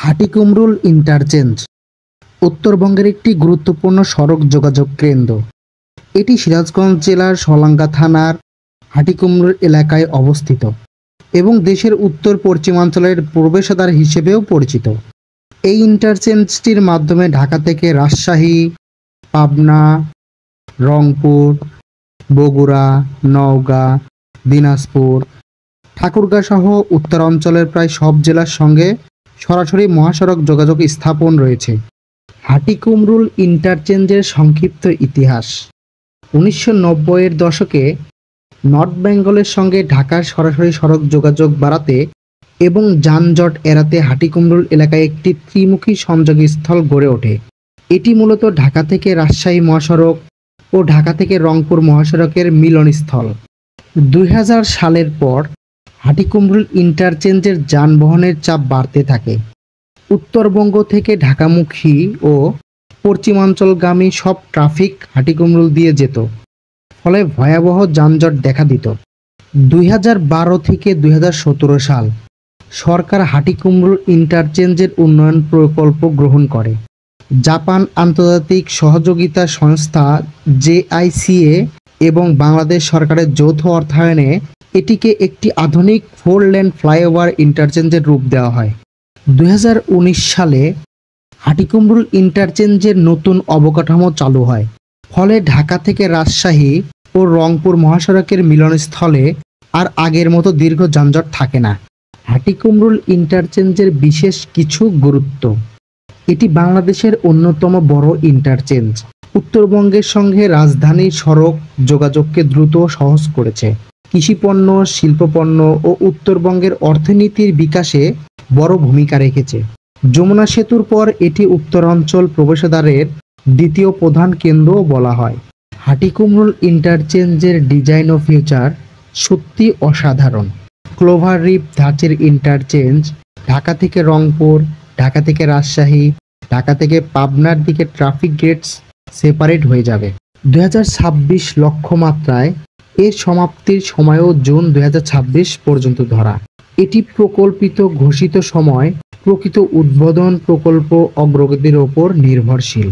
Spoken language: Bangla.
হাটিকুমরুল ইন্টারচেঞ্জ উত্তরবঙ্গের একটি গুরুত্বপূর্ণ সড়ক যোগাযোগ কেন্দ্র। এটি সিরাজগঞ্জ জেলার সলাঙ্গা থানার হাটিকুমরুল এলাকায় অবস্থিত এবং দেশের উত্তর পশ্চিমাঞ্চলের প্রবেশদ্বার হিসেবেও পরিচিত। এই ইন্টারচেঞ্জটির মাধ্যমে ঢাকা থেকে রাজশাহী, পাবনা, রংপুর, বগুড়া, নওগাঁ, দিনাজপুর, ঠাকুরগাঁ সহ উত্তরাঞ্চলের প্রায় সব জেলার সঙ্গে সরাসরি মহাসড়ক যোগাযোগ স্থাপন রয়েছে। হাটিকুমরুল ইন্টারচেঞ্জের সংক্ষিপ্ত ইতিহাস: 1990-এর দশকে নর্থ বেঙ্গলের সঙ্গে ঢাকার সরাসরি সড়ক যোগাযোগ বাড়াতে এবং যানজট এড়াতে হাটিকুমরুল এলাকায় একটি ত্রিমুখী সংযোগস্থল গড়ে ওঠে। এটি মূলত ঢাকা থেকে রাজশাহী মহাসড়ক ও ঢাকা থেকে রংপুর মহাসড়কের মিলনস্থল। 2000 সালের পর হাটিকুমরুল ইন্টারচেঞ্জের যানবাহনের চাপ বাড়তে থাকে। উত্তরবঙ্গ থেকে ঢাকামুখী ও পশ্চিমাঞ্চলগামী সব ট্রাফিক হাটিকুমরুল দিয়ে যেত, ফলে ভয়াবহ যানজট দেখা দিত। 2012 থেকে 2017 সাল সরকার হাটিকুমরুল ইন্টারচেঞ্জের উন্নয়ন প্রকল্প গ্রহণ করে। জাপান আন্তর্জাতিক সহযোগিতা সংস্থা JICA এবং বাংলাদেশ সরকারের যৌথ অর্থায়নে এটিকে একটি আধুনিক 4 লেন ফ্লাইওভার ইন্টারচেঞ্জের রূপ দেওয়া হয়। 2019 সালে হাটিকুমরুল ইন্টারচেঞ্জের নতুন অবকাঠামো চালু হয়, ফলে ঢাকা থেকে রাজশাহী ও রংপুর মহাসড়কের মিলনস্থলে আর আগের মতো দীর্ঘ যানজট থাকে না। হাটিকুমরুল ইন্টারচেঞ্জের বিশেষ কিছু গুরুত্ব: এটি বাংলাদেশের অন্যতম বড় ইন্টারচেঞ্জ। উত্তরবঙ্গের সঙ্গে রাজধানীর সড়ক যোগাযোগকে দ্রুত ও সহজ করেছে। কৃষিপণ্য, শিল্পপণ্য ও উত্তরবঙ্গের অর্থনীতির বিকাশে বড় ভূমিকা রেখেছে। যমুনা সেতুর পর এটি উত্তরাঞ্চল প্রবেশদ্বারের দ্বিতীয় প্রধান কেন্দ্রও বলা হয়। হাটিকুমরুল ইন্টারচেঞ্জের ডিজাইন ও ফিউচার সত্যি অসাধারণ। ক্লোভার রিপ ধাঁচের ইন্টারচেঞ্জ ঢাকা থেকে রংপুর, ঢাকা থেকে রাজশাহী, ঢাকা থেকে পাবনার দিকে ট্রাফিক গেটস সেপারেট হয়ে যাবে। 2026 লক্ষ্যমাত্রায় এর সমাপ্তির সময়ও জুন 2026 পর্যন্ত ধরা। এটি প্রকল্পিত ঘোষিত সময় প্রকৃত উদ্বোধন প্রকল্প অগ্রগতির ওপর নির্ভরশীল।